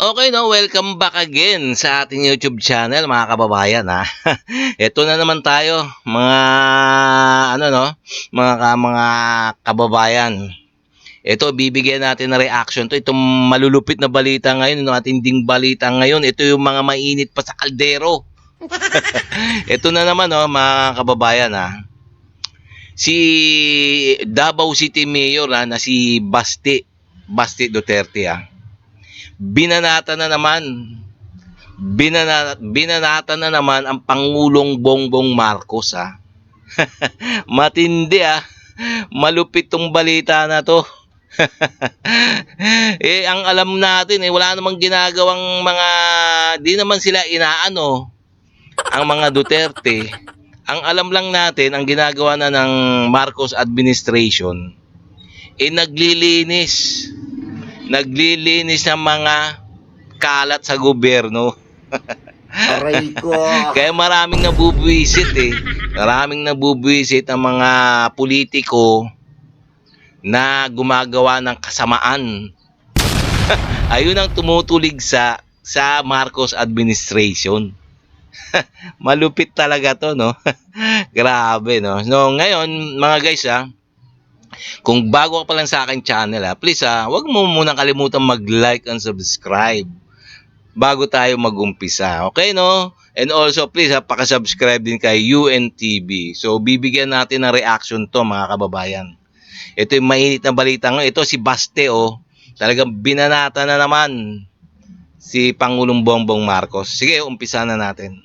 Okay, no, welcome back again sa ating YouTube channel, mga kababayan, ha. Ito na naman tayo, mga mga kababayan. Ito, bibigyan natin ng reaction to. Itong malulupit na balita ngayon, no, matinding balita ngayon. Ito yung mga mainit pa sa kaldero. Ito na naman, no, mga kababayan, ha. Si Davao City Mayor, na si Basti Duterte, ha. Binanata na naman. Binanata na naman ang Pangulong Bongbong Marcos, ha. Matindi, ha. Malupit tong balita na to. Ang alam natin, wala namang ginagawang di naman sila inaano ang mga Duterte. Ang alam lang natin, ang ginagawa na ng Marcos administration, naglilinis ng mga kalat sa gobyerno. Aray ko. Kaya maraming nabubuwisit Maraming nabubuwisit ang mga politiko na gumagawa ng kasamaan. Ayun ang tumutulig sa Marcos administration. Malupit talaga to, no? Grabe, no? So, ngayon, mga guys, kung bago ka pa lang sa akin channel, please, wag mo munang kalimutan mag-like and subscribe bago tayo mag-umpisa. Okay, no? And also, please, paka-subscribe din kay UNTV. So, bibigyan natin ng reaction to, mga kababayan. Ito yung mainit na balita ngayon. Ito si Baste, talagang binanata na naman si Pangulong Bongbong Marcos. Sige, umpisa na natin.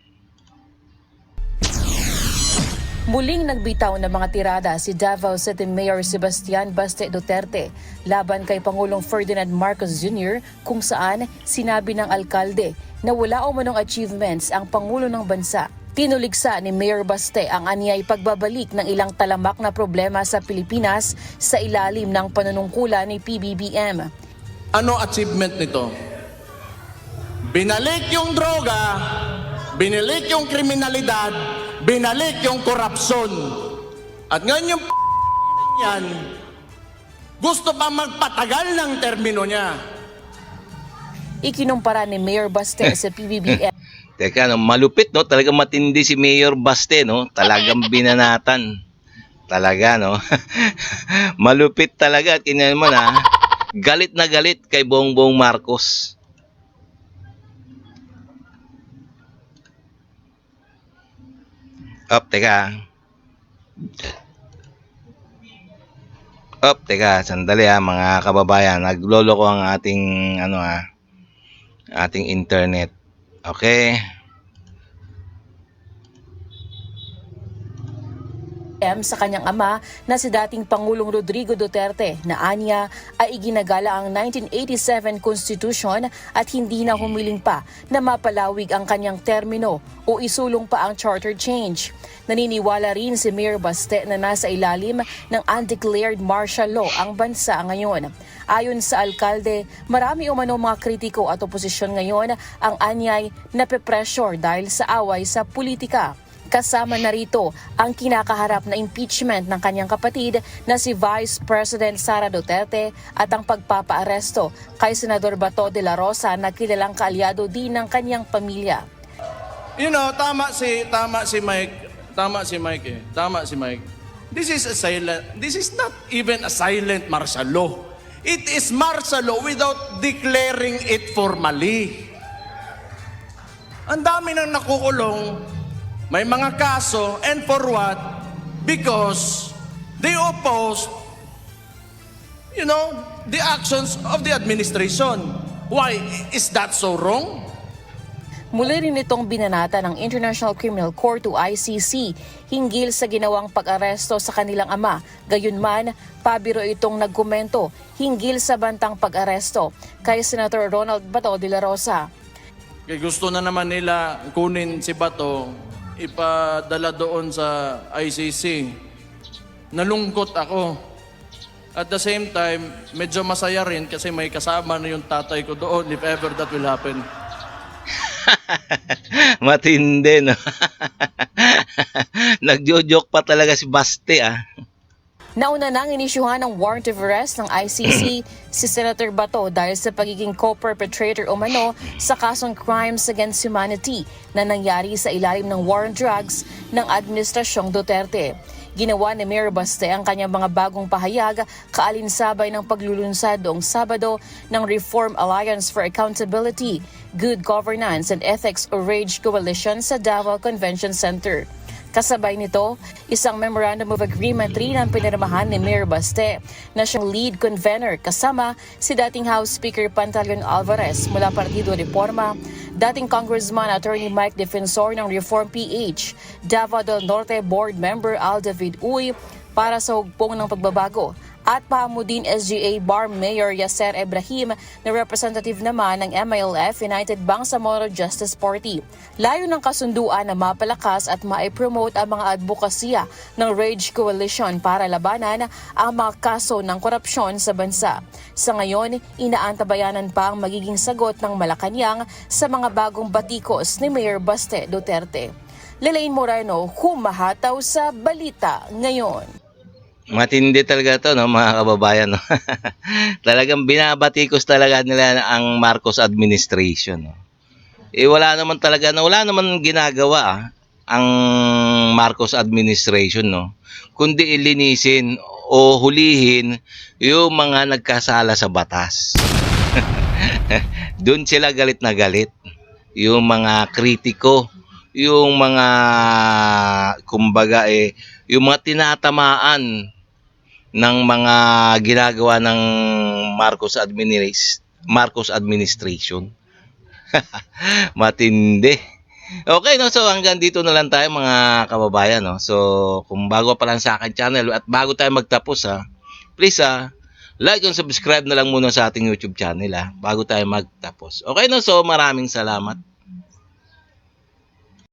Muling nagbitaw ng mga tirada si Davao City Mayor Sebastian Baste Duterte laban kay Pangulong Ferdinand Marcos Jr. kung saan sinabi ng alkalde na wala umanong achievements ang Pangulo ng bansa. Tinuligsa ni Mayor Baste ang anyay pagbabalik ng ilang talamak na problema sa Pilipinas sa ilalim ng panunungkulan ni PBBM. Ano achievement nito? Binalik yung droga, binalik yung kriminalidad, binalik yung korupsyon. At ngayon yung yan, gusto pa magpatagal ng termino niya. Ikinumpara ni Mayor Baste sa PBBM. Teka, malupit, no? Talagang matindi si Mayor Baste, no? Talagang binanatan. Talaga, no? Malupit talaga. At kanya naman, galit na galit kay Bongbong Marcos. Teka, sandali, mga kababayan. Nagloloko ang ating, ating internet. Okay. Sa kanyang ama na si dating Pangulong Rodrigo Duterte na anya ay iginagala ang 1987 Constitution at hindi na humiling pa na mapalawig ang kanyang termino o isulong pa ang charter change. Naniniwala rin si Mayor Baste na nasa ilalim ng undeclared martial law ang bansa ngayon. Ayon sa alkalde, marami umano mga kritiko at oposisyon ngayon ang anyay nape-pressure dahil sa away sa politika. Kasama na rito ang kinakaharap na impeachment ng kanyang kapatid na si Vice President Sara Duterte at ang pagpapaaresto kay Senador Bato de la Rosa na kilalang kaalyado din ng kanyang pamilya. You know, tama si Mike. This is not even a silent martial law. It is martial law without declaring it formally. Ang dami nang nakukulong. May mga kaso, and for what? Because they opposed, the actions of the administration. Why? Is that so wrong? Muli rin itong binanata ng International Criminal Court o ICC hinggil sa ginawang pag-aresto sa kanilang ama. Gayunman, pabiro itong nagkomento hinggil sa bantang pag-aresto kay Senator Ronald Bato de la Rosa. Kaya gusto na naman nila kunin si Bato, ipadala doon sa ICC. Nalungkot ako. At the same time, medyo masaya rin kasi may kasama na yung tatay ko doon if ever that will happen. Matindi, no? Nagjo-joke pa talaga si Baste, Nauna nang inisyuhan ng warrant of arrest ng ICC si Senator Bato dahil sa pagiging co-perpetrator umano sa kasong crimes against humanity na nangyari sa ilalim ng war on drugs ng Administrasyong Duterte. Ginawa ni Mayor Baste ang kanyang mga bagong pahayag kaalinsabay ng paglulunsad noong Sabado ng Reform Alliance for Accountability, Good Governance and Ethics o RAGE Coalition sa Davao Convention Center. Kasabay nito, isang Memorandum of Agreement rin ang pinirmahan ni Mayor Baste na siyang lead convener kasama si dating House Speaker Pantaleon Alvarez mula Partido Reforma, dating Congressman Attorney Mike Defensor ng Reform PH, Davao del Norte Board Member Al David Uy para sa hugpong ng pagbabago, at Pahamudin SGA Bar Mayor Yasser Ibrahim na representative naman ng MILF United Bangsamoro Justice Party. Layo ng kasunduan na mapalakas at maipromote ang mga advokasya ng RAGE Coalition para labanan ang mga kaso ng korupsyon sa bansa. Sa ngayon, inaantabayanan pa ang magiging sagot ng Malacanang sa mga bagong batikos ni Mayor Baste Duterte. Lelaine Moreno, humahataw sa balita ngayon. Matindi talaga to, no, mga kababayan, no? Talagang binabatikos talaga nila ang Marcos administration, no? Wala naman talaga, wala naman ginagawa ang Marcos administration, no? Kundi ilinisin o hulihin yung mga nagkasala sa batas. Doon sila galit na galit. Yung mga kritiko, yung mga kumbaga yung mga tinatamaan ng mga ginagawa ng Marcos administration. Matindi. Okay, no, so hanggang dito na lang tayo mga kababayan, no. So kung bago pa lang sa akin channel at bago tayo magtapos, please like and subscribe na lang muna sa ating YouTube channel, bago tayo magtapos. Okay, no, so maraming salamat.